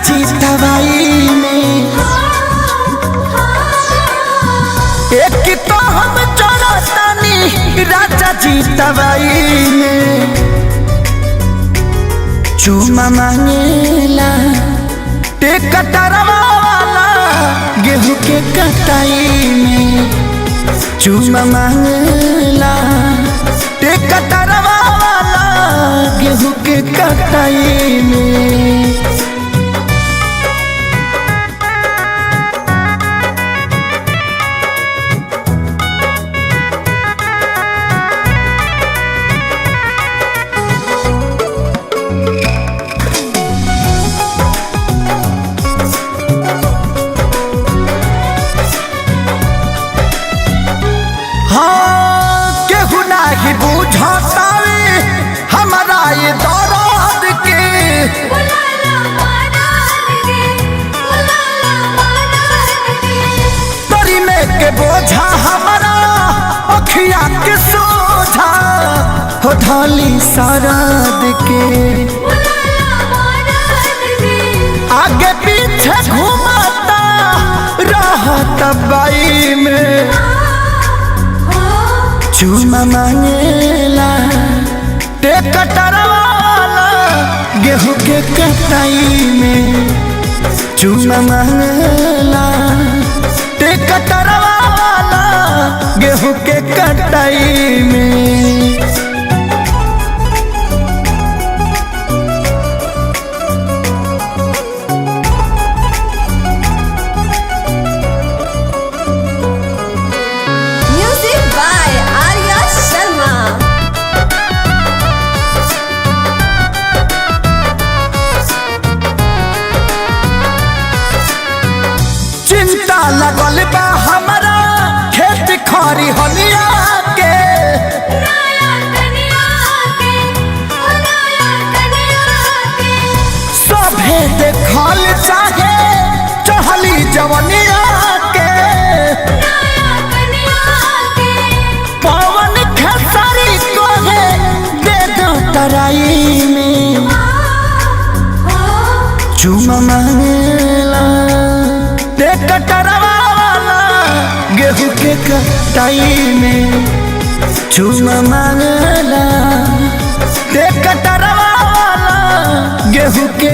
जी दवाई में एक तो हम चलतानी राजा जी दवाई में चूमा मांगेला टेकटरवा वाला गेहूं के कटाई में चूमा मांगेला टेकटरवा वाला गेहूं के कटाई में। हाँ केहू नहीं बुझतावे हमारा ये दर्द के तरी में के बोझा हमारा अखिया के सोझा हो धाली सरद के आगे पीछे घुमाता रहत बाई में चूमा मांगेला टेकटरवा वाला गेहूं के कटाई में चूमा मांगेला टेकटरवा वाला गेहूं के कटाई में। चिंता लगल बा हमारा खेत खरी हलिया के सभे देखल चाहे चहली जवनिया के पवन खेसारी को है दे दो तराई में चूमा मांगेला टेकटरवा वाला गेहूं के कटाई में चूमा मांगेला टेकटरवा वाला गेहूं के